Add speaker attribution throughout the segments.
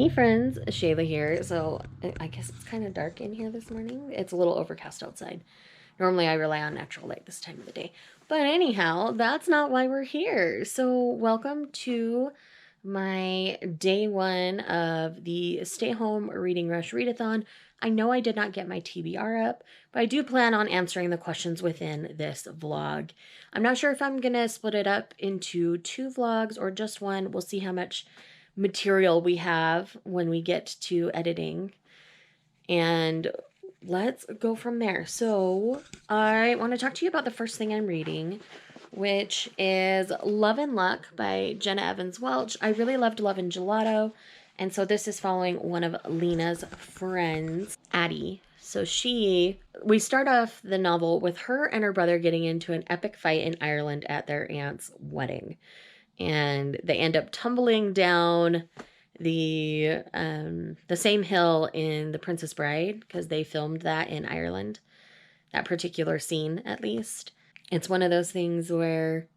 Speaker 1: Hey friends, Shayla here. So I guess it's kind of dark in here this morning. It's a little overcast outside. Normally I rely on natural light this time of the day. But anyhow, that's not why we're here. So welcome to my day one of the Stay Home Reading Rush Readathon. I know I did not get my TBR up, but I do plan on answering the questions within this vlog. I'm not sure if I'm going to split it up into 2 vlogs or just one. We'll see how much material we have when we get to editing, and let's go from there. So I want to talk to you about the first thing I'm reading, which is Love and Luck by Jenna Evans Welch. I really loved Love and Gelato, and so this is following one of Lena's friends, Addie. So we start off the novel with her and her brother getting into an epic fight in Ireland at their aunt's wedding. And they end up tumbling down the same hill in The Princess Bride, because they filmed that in Ireland, that particular scene at least. It's one of those things where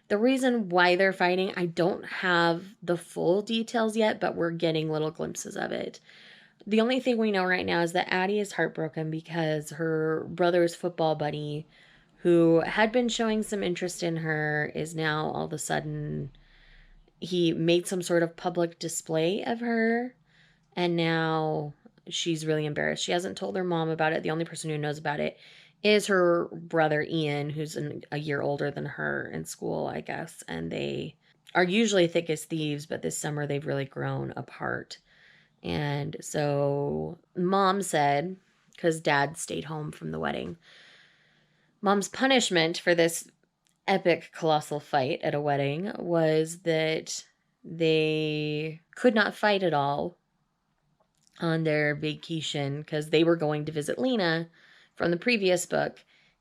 Speaker 1: the reason why they're fighting, I don't have the full details yet, but we're getting little glimpses of it. The only thing we know right now is that Addie is heartbroken because her brother's football buddy, who had been showing some interest in her, is now all of a sudden, he made some sort of public display of her, and now she's really embarrassed. She hasn't told her mom about it. The only person who knows about it is her brother Ian, who's a year older than her in school, I guess, and they are usually thick as thieves, but this summer they've really grown apart. And so mom said, because dad stayed home from the wedding, mom's punishment for this epic colossal fight at a wedding was that they could not fight at all on their vacation because they were going to visit Lena from the previous book,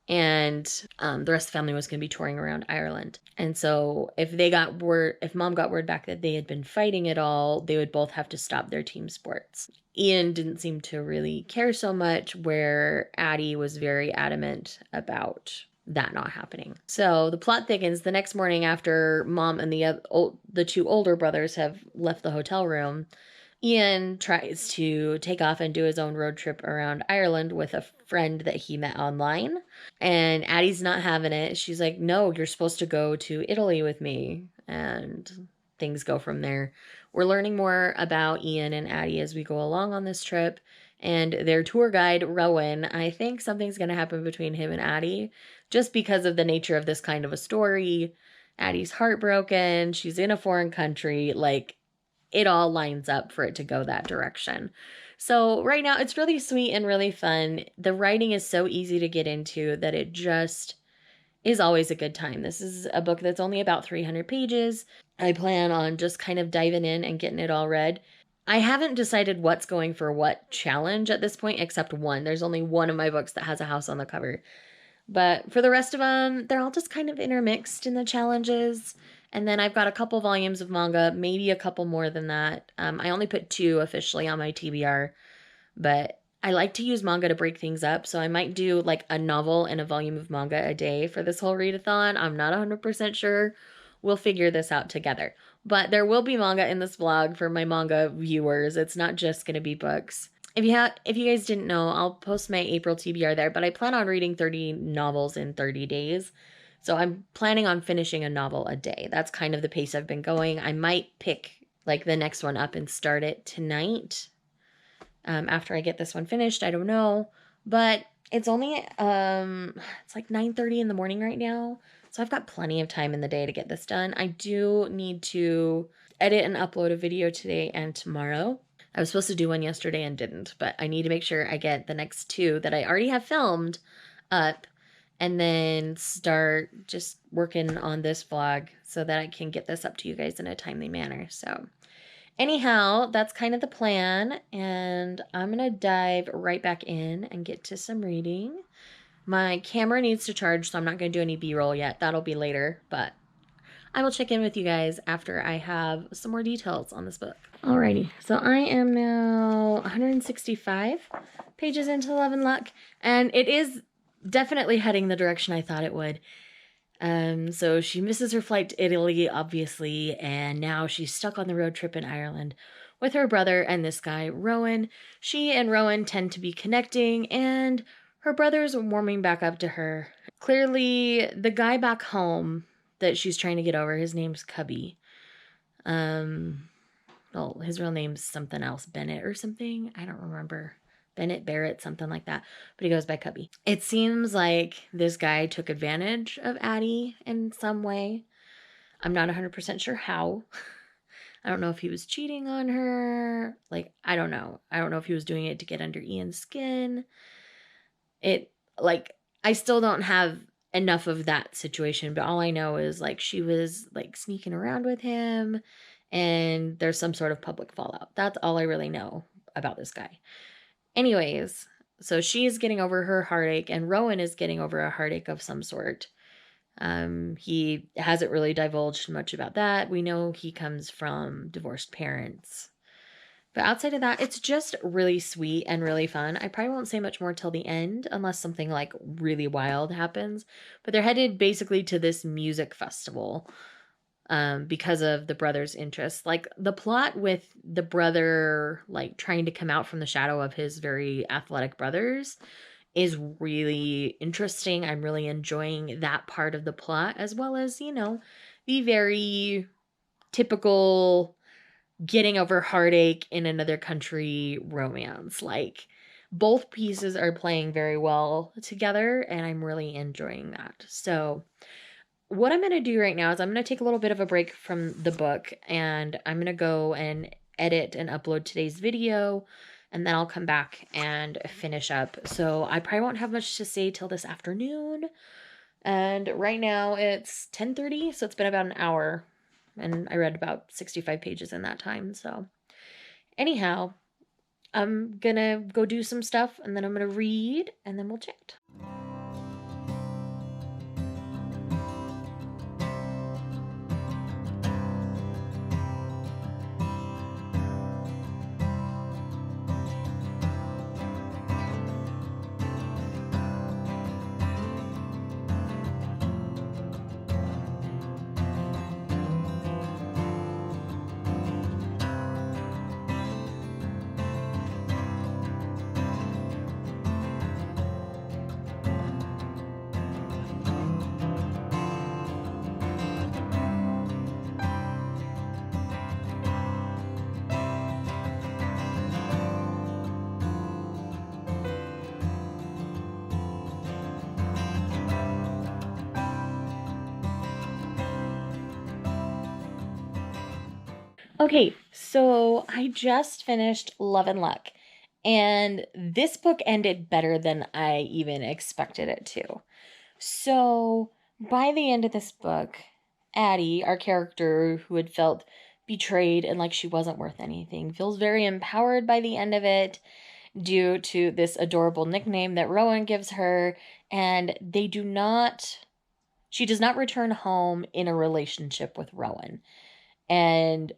Speaker 1: and the rest of the family was going to be touring around Ireland. And so if mom got word back that they had been fighting at all, they would both have to stop their team sports. Ian didn't seem to really care so much, where Addie was very adamant about that not happening. So the plot thickens the next morning after mom and the 2 older brothers have left the hotel room. Ian tries to take off and do his own road trip around Ireland with a friend that he met online. And Addie's not having it. She's like, no, you're supposed to go to Italy with me. And things go from there. We're learning more about Ian and Addie as we go along on this trip. And their tour guide, Rowan, I think something's going to happen between him and Addie, just because of the nature of this kind of a story. Addie's heartbroken. She's in a foreign country. Like, it all lines up for it to go that direction. So right now it's really sweet and really fun. The writing is so easy to get into that it just is always a good time. This is a book that's only about 300 pages. I plan on just kind of diving in and getting it all read. I haven't decided what's going for what challenge at this point, except one. There's only one of my books that has a house on the cover. But for the rest of them, they're all just kind of intermixed in the challenges. And then I've got a couple volumes of manga, maybe a couple more than that. I only put 2 officially on my TBR, but I like to use manga to break things up. So I might do like a novel and a volume of manga a day for this whole readathon. I'm not 100% sure. We'll figure this out together. But there will be manga in this vlog for my manga viewers. It's not just going to be books. If you guys didn't know, I'll post my April TBR there, but I plan on reading 30 novels in 30 days. So I'm planning on finishing a novel a day. That's kind of the pace I've been going. I might pick like the next one up and start it tonight. After I get this one finished, I don't know. But it's only it's like 9:30 in the morning right now. So I've got plenty of time in the day to get this done. I do need to edit and upload a video today and tomorrow. I was supposed to do one yesterday and didn't, but I need to make sure I get the next 2 that I already have filmed up, and then start just working on this vlog so that I can get this up to you guys in a timely manner. So anyhow, that's kind of the plan, and I'm going to dive right back in and get to some reading. My camera needs to charge, so I'm not going to do any B-roll yet. That'll be later, but I will check in with you guys after I have some more details on this book. Alrighty, so I am now 165 pages into Love and Luck, and it is definitely heading the direction I thought it would. So she misses her flight to Italy, obviously, and now she's stuck on the road trip in Ireland with her brother and this guy, Rowan. She and Rowan tend to be connecting, and her brother's warming back up to her. Clearly, the guy back home that she's trying to get over, his name's Cubby. Well, his real name's something else, Bennett or something. I don't remember. Bennett, Barrett, something like that. But he goes by Cubby. It seems like this guy took advantage of Addie in some way. I'm not 100% sure how. I don't know if he was cheating on her. Like, I don't know. I don't know if he was doing it to get under Ian's skin. I still don't have enough of that situation, but all I know is, like, she was, like, sneaking around with him, and there's some sort of public fallout. That's all I really know about this guy. Anyways, so she is getting over her heartache, and Rowan is getting over a heartache of some sort. He hasn't really divulged much about that. We know he comes from divorced parents. But outside of that, it's just really sweet and really fun. I probably won't say much more till the end unless something like really wild happens. But they're headed basically to this music festival because of the brother's interests. Like, the plot with the brother, like, trying to come out from the shadow of his very athletic brothers is really interesting. I'm really enjoying that part of the plot, as well as, the very typical getting over heartache in another country romance. Like, both pieces are playing very well together, and I'm really enjoying that. So what I'm going to do right now is I'm going to take a little bit of a break from the book, and I'm going to go and edit and upload today's video, and then I'll come back and finish up. So I probably won't have much to say till this afternoon. And right now it's 10:30, so it's been about an hour. And I read about 65 pages in that time. So anyhow, I'm going to go do some stuff, and then I'm going to read, and then we'll chat. Okay, so I just finished Love and Luck, and this book ended better than I even expected it to. So by the end of this book, Addie, our character who had felt betrayed and like she wasn't worth anything, feels very empowered by the end of it due to this adorable nickname that Rowan gives her, and she does not return home in a relationship with Rowan. And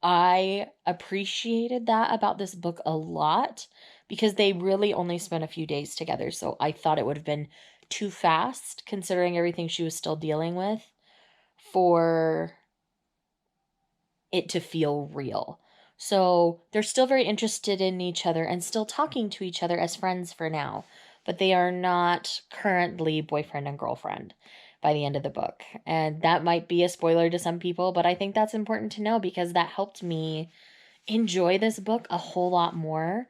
Speaker 1: I appreciated that about this book a lot because they really only spent a few days together. So I thought it would have been too fast, considering everything she was still dealing with, for it to feel real. So they're still very interested in each other and still talking to each other as friends for now, but they are not currently boyfriend and girlfriend by the end of the book. And that might be a spoiler to some people, but I think that's important to know because that helped me enjoy this book a whole lot more,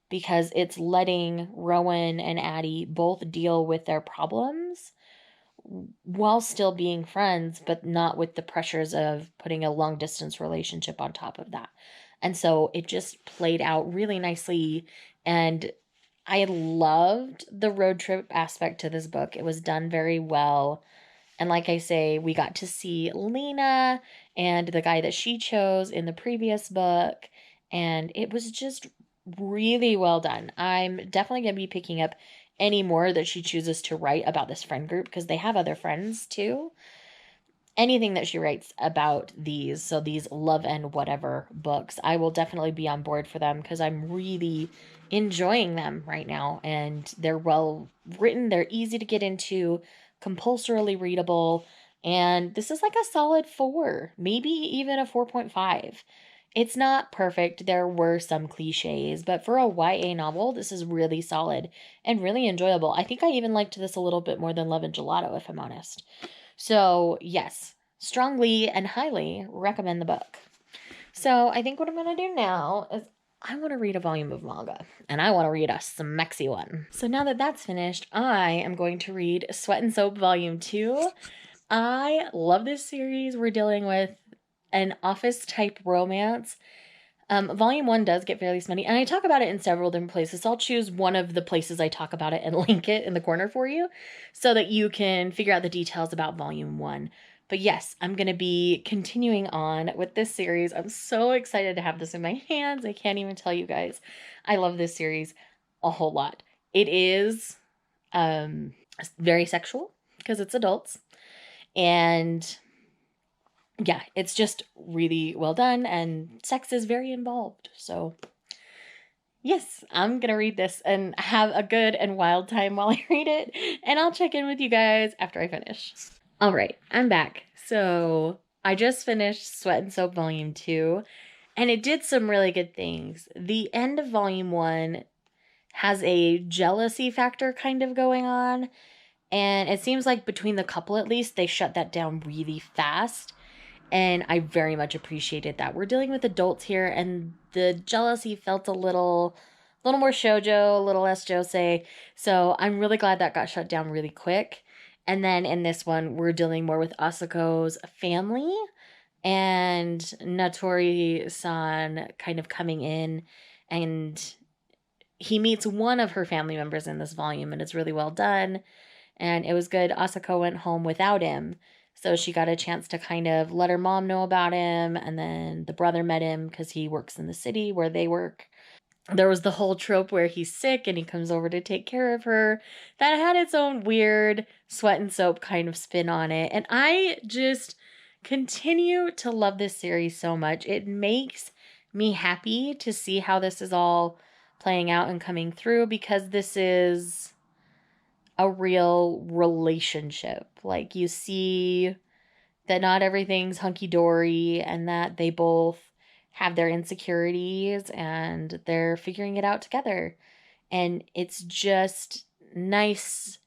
Speaker 1: because it's letting Rowan and Addie both deal with their problems while still being friends, but not with the pressures of putting a long distance relationship on top of that. And so it just played out really nicely, and I loved the road trip aspect to this book. It was done very well. And like I say, we got to see Lena and the guy that she chose in the previous book, and it was just really well done. I'm definitely going to be picking up any more that she chooses to write about this friend group, because they have other friends too. Anything that she writes about these love and whatever books, I will definitely be on board for them, because I'm really enjoying them right now, and they're well written, they're easy to get into, compulsorily readable, and this is like a solid 4, maybe even a 4.5. It's not perfect. There were some cliches, but for a YA novel, this is really solid and really enjoyable. I think I even liked this a little bit more than Love and Gelato, if I'm honest. So, yes, strongly and highly recommend the book. So, I think what I'm going to do now is I want to read a volume of manga, and I want to read a smexy one. So, now that that's finished, I am going to read Sweat and Soap Volume 2. I love this series. We're dealing with an office type romance. Volume 1 does get fairly smutty, and I talk about it in several different places. So I'll choose one of the places I talk about it and link it in the corner for you so that you can figure out the details about Volume 1. But yes, I'm going to be continuing on with this series. I'm so excited to have this in my hands. I can't even tell you guys. I love this series a whole lot. It is very sexual because it's adults. And yeah, it's just really well done, and sex is very involved. So yes, I'm going to read this and have a good and wild time while I read it, and I'll check in with you guys after I finish. All right, I'm back. So I just finished Sweat and Soap Volume 2, and it did some really good things. The end of Volume 1 has a jealousy factor kind of going on, and it seems like between the couple at least, they shut that down really fast. And I very much appreciated that. We're dealing with adults here, and the jealousy felt a little more shoujo, a little less josei. So I'm really glad that got shut down really quick. And then in this one, we're dealing more with Asako's family and Natori-san kind of coming in, and he meets one of her family members in this volume, and it's really well done. And it was good. Asako went home without him. So she got a chance to kind of let her mom know about him. And then the brother met him because he works in the city where they work. There was the whole trope where he's sick and he comes over to take care of her. That had its own weird Sweat and Soap kind of spin on it. And I just continue to love this series so much. It makes me happy to see how this is all playing out and coming through, because this is a real relationship. Like, you see that not everything's hunky-dory and that they both have their insecurities and they're figuring it out together. And it's just nice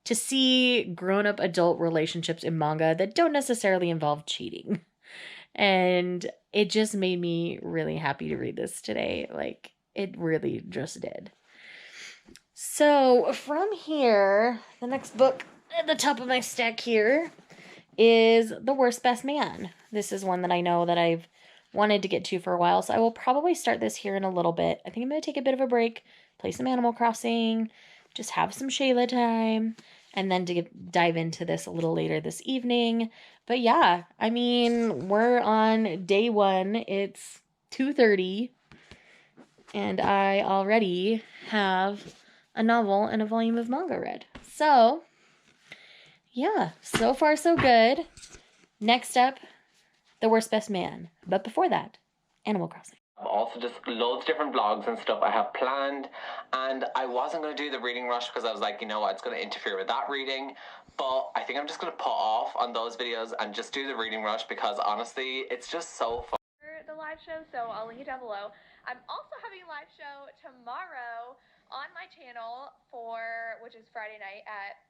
Speaker 1: to see grown-up adult relationships in manga that don't necessarily involve cheating. And it just made me really happy to read this today. Like, it really just did. So from here, the next book at the top of my stack here is The Worst Best Man. This is one that I know that I've wanted to get to for a while, so I will probably start this here in a little bit. I think I'm going to take a bit of a break, play some Animal Crossing, just have some Shayla time, and then to dive into this a little later this evening. But yeah, I mean, we're on day 1. It's 2:30, and I already have a novel and a volume of manga read. So, yeah, so far so good. Next up, The Worst Best Man. But before that, Animal Crossing.
Speaker 2: Also, just loads of different vlogs and stuff I have planned, and I wasn't going to do the reading rush because I was like, you know what, it's going to interfere with that reading, but I think I'm just going to put off on those videos and just do the reading rush because honestly, it's just so fun.
Speaker 3: The live show, so I'll link it down below. I'm also having a live show tomorrow on my channel which is Friday night at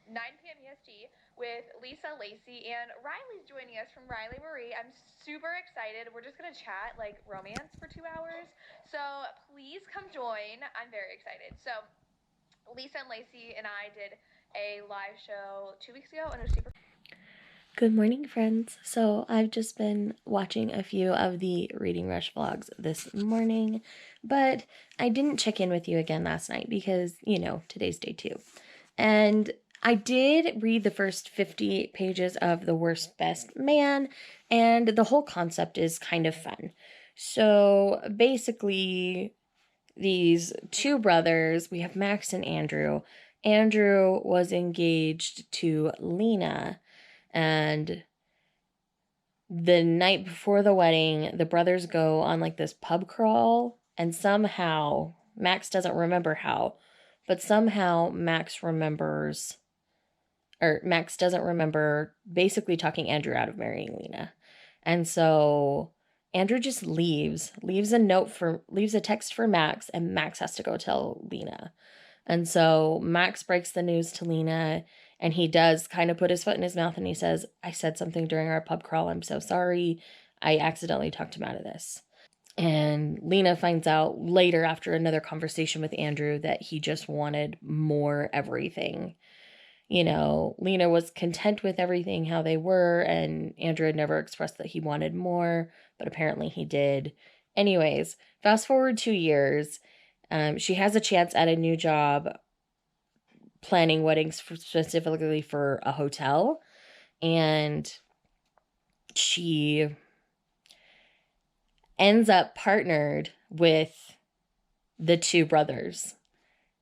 Speaker 3: 9 p.m. EST with Lisa Lacey, and Riley's joining us from Riley Marie. I'm super excited. We're just gonna chat like romance for 2 hours, so please come join. I'm very excited. So Lisa and Lacey and I did a live show 2 weeks ago, and it was super.
Speaker 1: Good morning, friends. So I've just been watching a few of the Reading Rush vlogs this morning, but I didn't check in with you again last night because, you know, today's day 2. And I did read the first 50 pages of The Worst Best Man, and the whole concept is kind of fun. So basically, these 2 brothers, we have Max and Andrew. Andrew was engaged to Lena, and the night before the wedding, the brothers go on like this pub crawl, and somehow, Max doesn't remember how, but somehow Max doesn't remember basically talking Andrew out of marrying Lena. And so Andrew just leaves a text for Max, and Max has to go tell Lena. And so Max breaks the news to Lena, and he does kind of put his foot in his mouth, and he says, I said something during our pub crawl. I'm so sorry. I accidentally talked him out of this. And Lena finds out later after another conversation with Andrew that he just wanted more everything. You know, Lena was content with everything how they were, and Andrew had never expressed that he wanted more, but apparently he did. Anyways, fast forward 2 years. She has a chance at a new job planning weddings specifically for a hotel, and she ends up partnered with the two brothers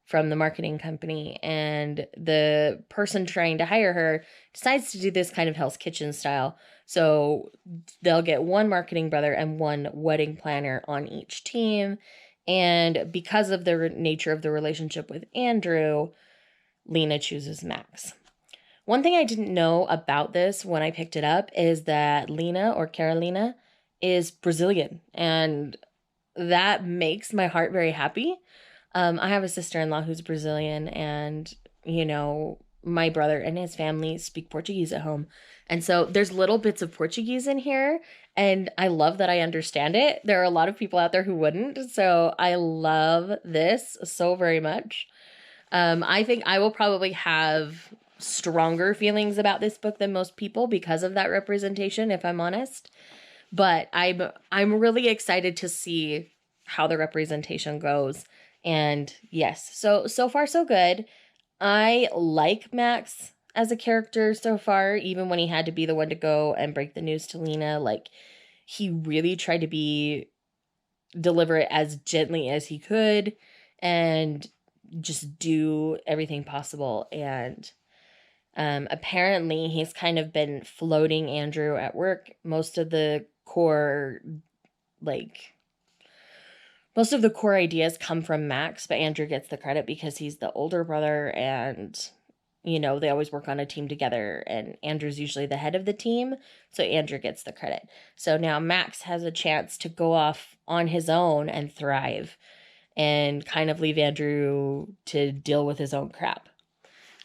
Speaker 1: from the marketing company, and the person trying to hire her decides to do this kind of Hell's Kitchen style. So they'll get one marketing brother and one wedding planner on each team. And because of the nature of the relationship with Andrew, Lena chooses Max. One thing I didn't know about this when I picked it up is that Lena, or Carolina, is Brazilian. And that makes my heart very happy. I have a sister-in-law who's Brazilian, and, you know, my brother and his family speak Portuguese at home. And so there's little bits of Portuguese in here, and I love that I understand it. There are a lot of people out there who wouldn't, so I love this so very much. I think I will probably have stronger feelings about this book than most people because of that representation, if I'm honest. But I'm really excited to see how the representation goes. And yes, so far so good. I like Max as a character so far, even when he had to be the one to go and break the news to Lena. Like, he really tried to deliver it as gently as he could and just do everything possible. And apparently he's kind of been floating Andrew at work. Most of the core ideas come from Max, but Andrew gets the credit because he's the older brother, and, you know, they always work on a team together, and Andrew's usually the head of the team, so Andrew gets the credit. So now Max has a chance to go off on his own and thrive, and kind of leave Andrew to deal with his own crap.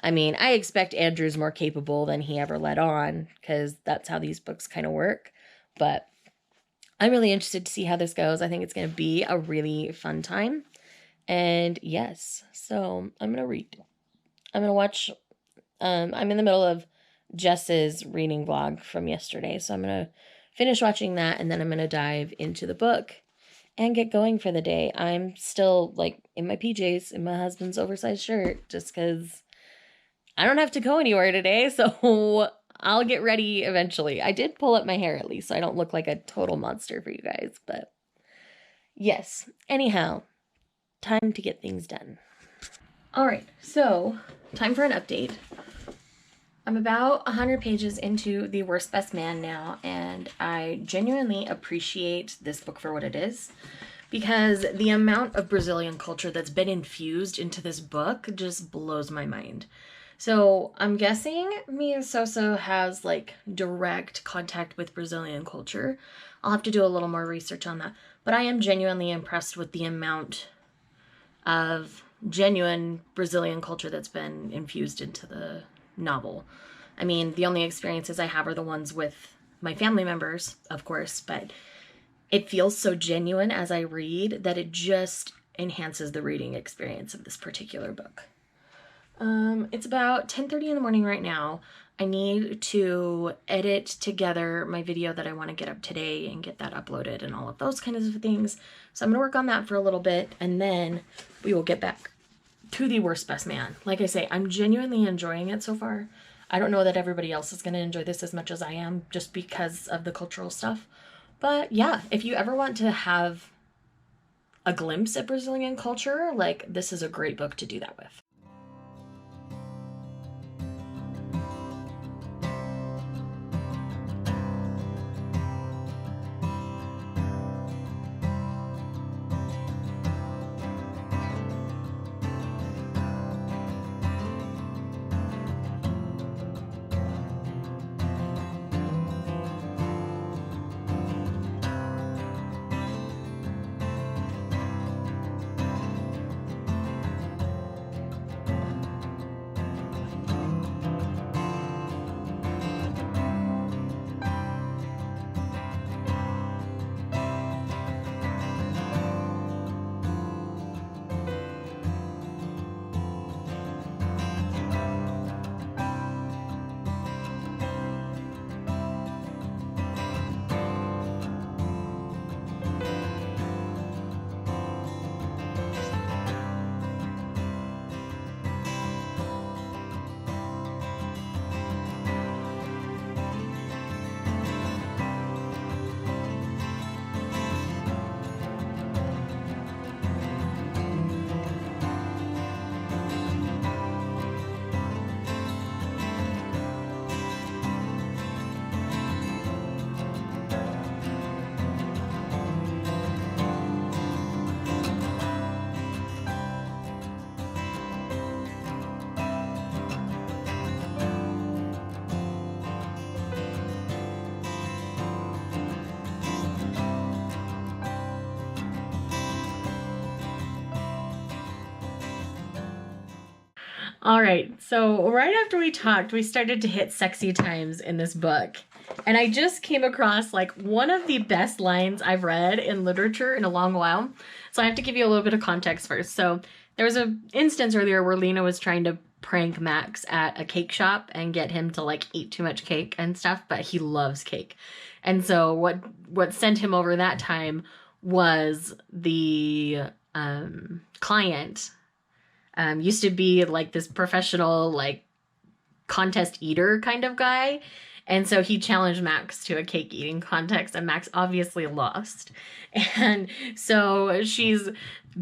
Speaker 1: I mean, I expect Andrew's more capable than he ever let on, because that's how these books kind of work, but I'm really interested to see how this goes. I think it's going to be a really fun time. And yes, so I'm going to read. I'm going to watch. I'm in the middle of Jess's reading vlog from yesterday. So I'm going to finish watching that, and then I'm going to dive into the book and get going for the day. I'm still like in my PJs, in my husband's oversized shirt, just because I don't have to go anywhere today. So I'll get ready eventually. I did pull up my hair at least, so I don't look like a total monster for you guys. But yes, anyhow, time to get things done. All right, so time for an update. I'm about 100 pages into The Worst Best Man now, and I genuinely appreciate this book for what it is, because the amount of Brazilian culture that's been infused into this book just blows my mind. So I'm guessing Mia Soso has like direct contact with Brazilian culture. I'll have to do a little more research on that. But I am genuinely impressed with the amount of genuine Brazilian culture that's been infused into the novel. I mean, the only experiences I have are the ones with my family members, of course, but it feels so genuine as I read that it just enhances the reading experience of this particular book. It's about 10:30 in the morning right now. I need to edit together my video that I want to get up today and get that uploaded and all of those kinds of things. So I'm going to work on that for a little bit, and then we will get back to The Worst Best Man. Like I say, I'm genuinely enjoying it so far. I don't know that everybody else is going to enjoy this as much as I am, just because of the cultural stuff. But yeah, if you ever want to have a glimpse at Brazilian culture, like, this is a great book to do that with. All right, so right after we talked, we started to hit sexy times in this book. And I just came across like one of the best lines I've read in literature in a long while. So I have to give you a little bit of context first. So there was an instance earlier where Lena was trying to prank Max at a cake shop and get him to like eat too much cake and stuff, but he loves cake. And so what sent him over that time was the client used to be like this professional like contest eater kind of guy. And so he challenged Max to a cake eating contest, and Max obviously lost. And so she's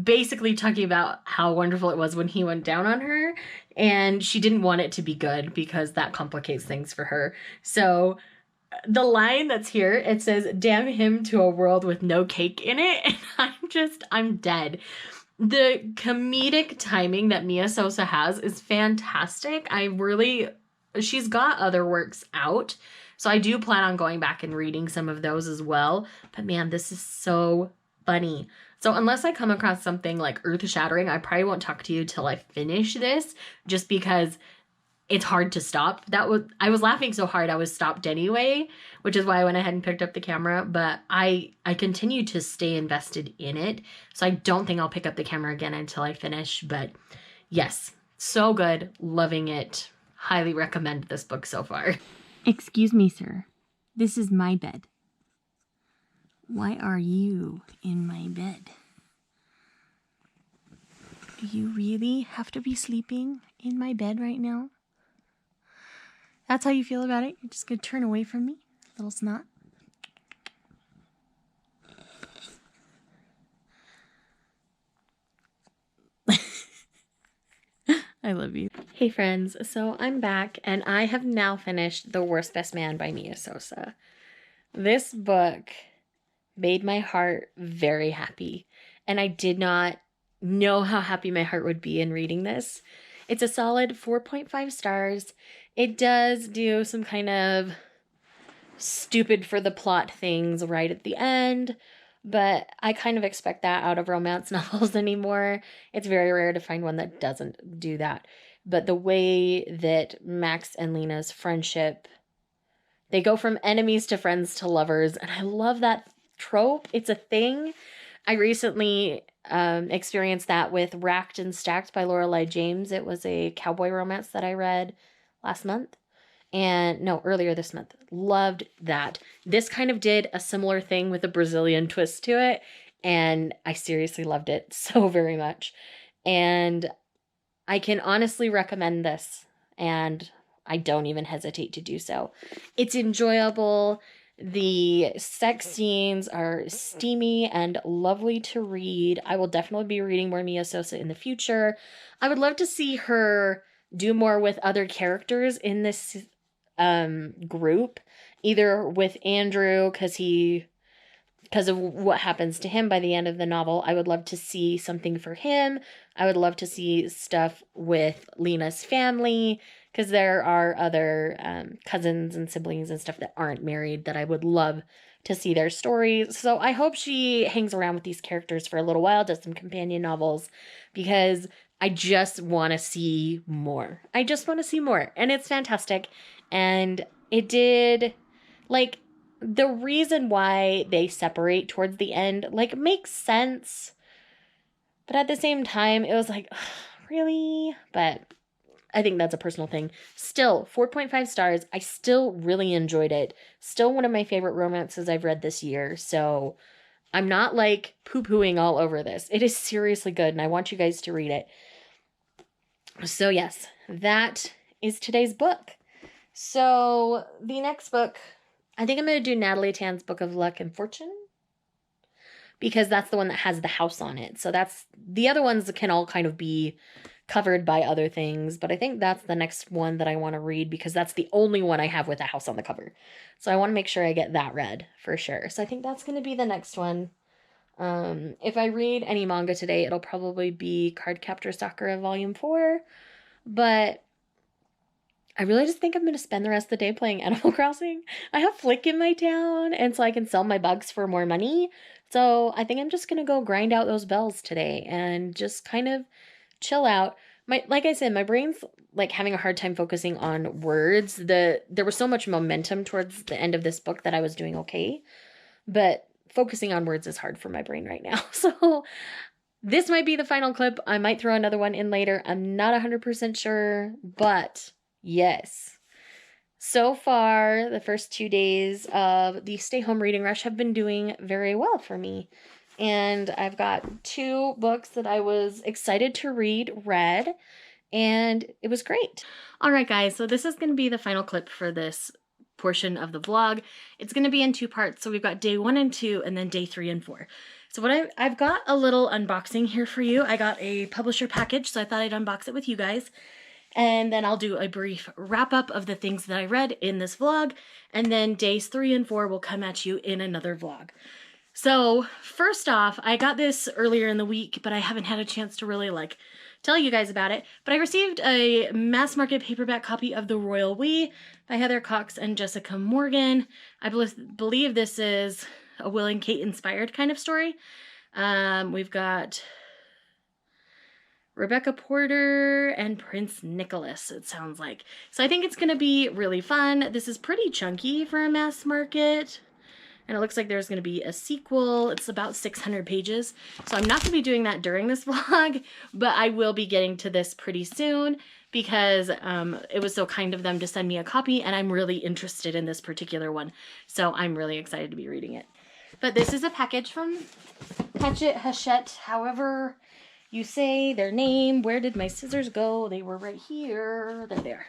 Speaker 1: basically talking about how wonderful it was when he went down on her, and she didn't want it to be good because that complicates things for her. So the line that's here, it says, "Damn him to a world with no cake in it." And I'm dead. The comedic timing that Mia Sosa has is fantastic. She's got other works out, so I do plan on going back and reading some of those as well. But man, this is so funny. So unless I come across something like earth-shattering, I probably won't talk to you till I finish this, just because it's hard to stop. I was laughing so hard I was stopped anyway, which is why I went ahead and picked up the camera, but I continue to stay invested in it. So I don't think I'll pick up the camera again until I finish, but yes, so good. Loving it. Highly recommend this book so far.
Speaker 4: Excuse me, sir. This is my bed. Why are you in my bed? You really have to be sleeping in my bed right now? That's how you feel about it? You're just gonna turn away from me, little snot? I love you.
Speaker 1: Hey friends, so I'm back and I have now finished The Worst Best Man by Mia Sosa. This book made my heart very happy, and I did not know how happy my heart would be in reading this. It's a solid 4.5 stars. It does do some kind of stupid for the plot things right at the end, but I kind of expect that out of romance novels anymore. It's very rare to find one that doesn't do that. But the way that Max and Lena's friendship, they go from enemies to friends to lovers, and I love that trope. It's a thing. I recently experienced that with Racked and Stacked by Lorelei James. It was a cowboy romance that I read earlier this month. Loved that. This kind of did a similar thing with a Brazilian twist to it, and I seriously loved it so very much. And I can honestly recommend this, and I don't even hesitate to do so. It's enjoyable. The sex scenes are steamy and lovely to read. I will definitely be reading more Mia Sosa in the future. I would love to see her do more with other characters in this group, either with Andrew, because of what happens to him by the end of the novel. I would love to see something for him. I would love to see stuff with Lena's family, because there are other cousins and siblings and stuff that aren't married that I would love to see their stories. So I hope she hangs around with these characters for a little while, does some companion novels, because I just want to see more. I just want to see more. And it's fantastic. And it did, like, the reason why they separate towards the end, like, makes sense. But at the same time, it was like, really? But I think that's a personal thing. Still, 4.5 stars. I still really enjoyed it. Still one of my favorite romances I've read this year. So I'm not, like, poo-pooing all over this. It is seriously good, and I want you guys to read it. So yes, that is today's book. So the next book, I think I'm going to do Natalie Tan's Book of Luck and Fortune, because that's the one that has the house on it. So that's, the other ones can all kind of be covered by other things, but I think that's the next one that I want to read, because that's the only one I have with a house on the cover. So I want to make sure I get that read for sure. So I think that's going to be the next one. If I read any manga today, it'll probably be Cardcaptor Sakura Volume 4, but I really just think I'm going to spend the rest of the day playing Animal Crossing. I have Flick in my town, and so I can sell my bugs for more money. So I think I'm just going to go grind out those bells today and just kind of chill out. Like I said, my brain's like having a hard time focusing on words. There was so much momentum towards the end of this book that I was doing okay, but focusing on words is hard for my brain right now. So this might be the final clip. I might throw another one in later. I'm not 100% sure, but yes. So far, the first 2 days of the Stay Home Reading Rush have been doing very well for me. And I've got 2 books that I was excited to read, and it was great. All right, guys, so this is going to be the final clip for this portion of the vlog. It's going to be in 2 parts. So we've got day 1 and 2, and then day 3 and 4. So what I've got a little unboxing here for you. I got a publisher package, so I thought I'd unbox it with you guys. And then I'll do a brief wrap up of the things that I read in this vlog. And then days 3 and 4 will come at you in another vlog. So first off, I got this earlier in the week, but I haven't had a chance to really tell you guys about it. But I received a mass market paperback copy of The Royal We by Heather Cox and Jessica Morgan. I believe this is a Will and Kate inspired kind of story. We've got Rebecca Porter and Prince Nicholas, it sounds like. So I think it's going to be really fun. This is pretty chunky for a mass market. And it looks like there's going to be a sequel. It's about 600 pages. So I'm not going to be doing that during this vlog, but I will be getting to this pretty soon because it was so kind of them to send me a copy, and I'm really interested in this particular one. So I'm really excited to be reading it. But this is a package from Hachette, however you say their name. Where did my scissors go? They were right here. They're there.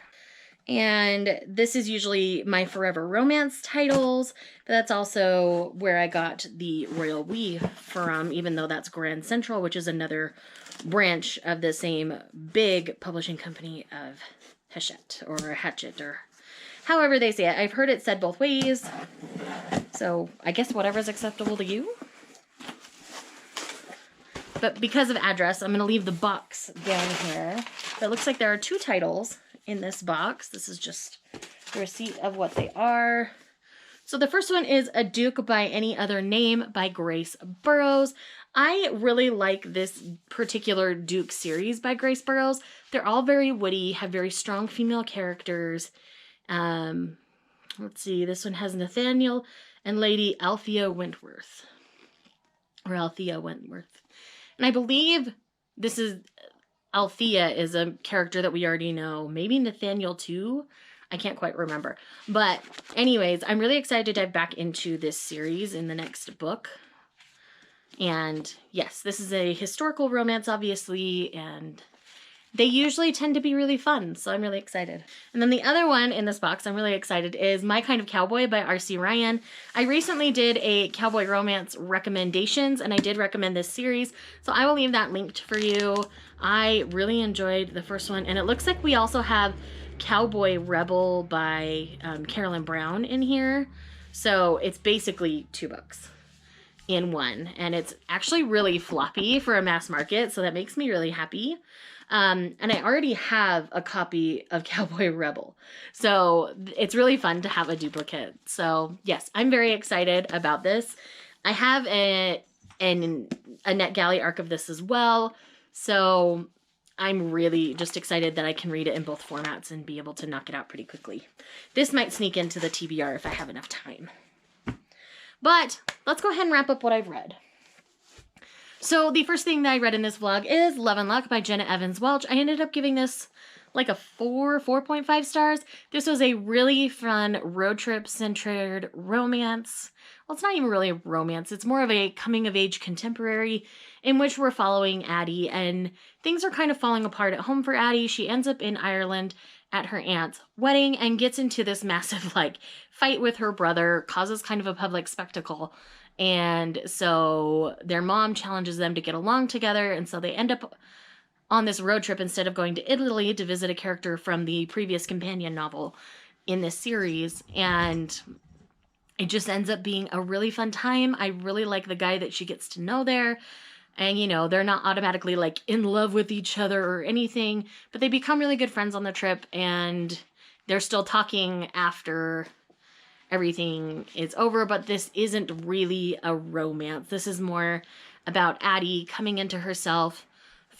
Speaker 1: And this is usually my Forever Romance titles, but that's also where I got the Royal We from, even though that's Grand Central, which is another branch of the same big publishing company of Hachette, or however they say it. I've heard it said both ways, so I guess whatever's acceptable to you. But because of address, I'm going to leave the box down here. But it looks like there are 2 titles in this box. This is just the receipt of what they are. So the first one is A Duke by Any Other Name by Grace Burrows. I really like this particular Duke series by Grace Burrows. They're all very witty, have very strong female characters. Let's see, this one has Nathaniel and Lady Althea Wentworth. Or Althea Wentworth. And I believe this is Althea is a character that we already know. Maybe Nathaniel too. I can't quite remember. But anyways, I'm really excited to dive back into this series in the next book. And yes, this is a historical romance, obviously, and they usually tend to be really fun, so I'm really excited. And then the other one in this box I'm really excited is My Kind of Cowboy by R.C. Ryan. I recently did a cowboy romance recommendations, and I did recommend this series, so I will leave that linked for you. I really enjoyed the first one, and it looks like we also have Cowboy Rebel by Carolyn Brown in here. So it's basically 2 books in one, and it's actually really floppy for a mass market, so that makes me really happy. And I already have a copy of Cowboy Rebel, so it's really fun to have a duplicate. So yes, I'm very excited about this. I have a NetGalley arc of this as well, so I'm really just excited that I can read it in both formats and be able to knock it out pretty quickly. This might sneak into the TBR if I have enough time. But let's go ahead and wrap up what I've read. So the first thing that I read in this vlog is Love and Luck by Jenna Evans Welch. I ended up giving this like a 4.5 stars. This was a really fun road trip centered romance. Well, it's not even really a romance. It's more of a coming of age contemporary in which we're following Addie, and things are kind of falling apart at home for Addie. She ends up in Ireland at her aunt's wedding and gets into this massive fight with her brother, causes kind of a public spectacle. And so their mom challenges them to get along together, and so they end up on this road trip instead of going to Italy to visit a character from the previous companion novel in this series. And it just ends up being a really fun time. I really like the guy that she gets to know there. And, you know, they're not automatically in love with each other or anything, but they become really good friends on the trip, and they're still talking after everything is over. But this isn't really a romance. This is more about Addie coming into herself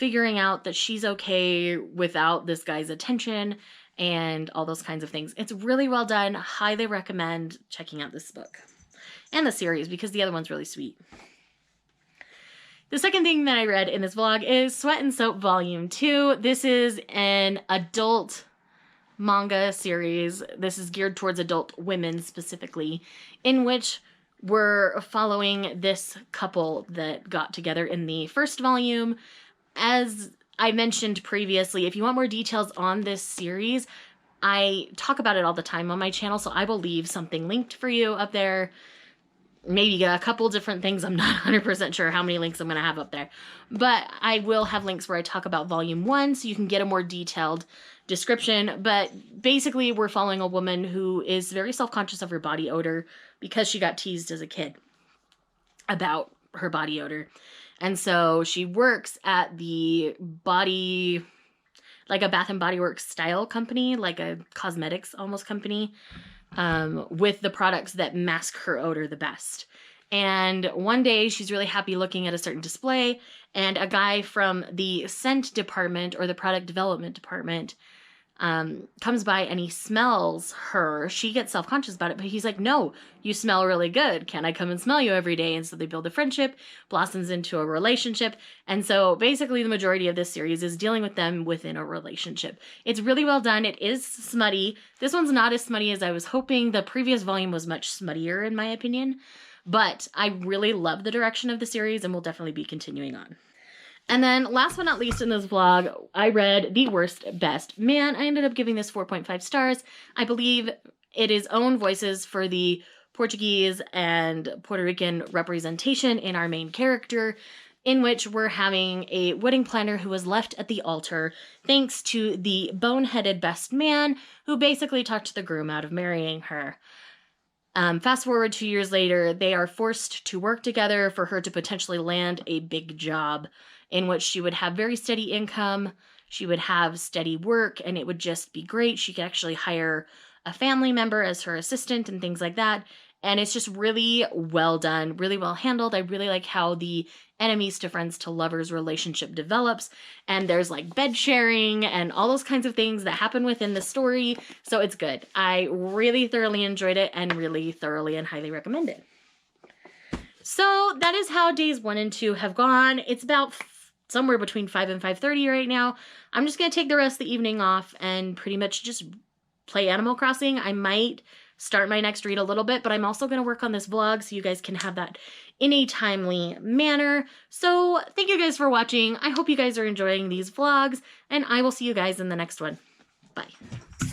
Speaker 1: figuring out that she's okay without this guy's attention and all those kinds of things. It's really well done. Highly recommend checking out this book and the series because the other one's really sweet. The second thing that I read in this vlog is Sweat and Soap Volume 2. This is an adult manga series. This is geared towards adult women specifically, in which we're following this couple that got together in the first volume. As I mentioned previously, if you want more details on this series, I talk about it all the time on my channel, so I will leave something linked for you up there. Maybe a couple different things. I'm not 100% sure how many links I'm going to have up there. But I will have links where I talk about Volume 1 so you can get a more detailed description. But basically, we're following a woman who is very self-conscious of her body odor because she got teased as a kid about her body odor. And so she works at the body, like a Bath and Body Works style company, like a cosmetics almost company, with the products that mask her odor the best. And one day she's really happy looking at a certain display, and a guy from the scent department or the product development department comes by and he smells her. She gets self-conscious about it, but he's like, no, you smell really good. Can I come and smell you every day? And so they build a friendship, blossoms into a relationship. And so basically the majority of this series is dealing with them within a relationship. It's really well done. It is smutty. This one's not as smutty as I was hoping. The previous volume was much smuttier in my opinion, but I really love the direction of the series and will definitely be continuing on. And then last but not least in this vlog, I read The Worst Best Man. I ended up giving this 4.5 stars. I believe it is own voices for the Portuguese and Puerto Rican representation in our main character, in which we're having a wedding planner who was left at the altar thanks to the boneheaded best man who basically talked the groom out of marrying her. Fast forward 2 years later, they are forced to work together for her to potentially land a big job in which she would have very steady income, she would have steady work, and it would just be great. She could actually hire a family member as her assistant and things like that. And it's just really well done, really well handled. I really like how the enemies to friends to lovers relationship develops. And there's like bed sharing and all those kinds of things that happen within the story. So it's good. I really thoroughly enjoyed it and really thoroughly and highly recommend it. So that is how days 1 and 2 have gone. It's about somewhere between 5 and 5:30 right now. I'm just going to take the rest of the evening off and pretty much just play Animal Crossing. I might start my next read a little bit, but I'm also going to work on this vlog so you guys can have that in a timely manner. So thank you guys for watching. I hope you guys are enjoying these vlogs, and I will see you guys in the next one. Bye.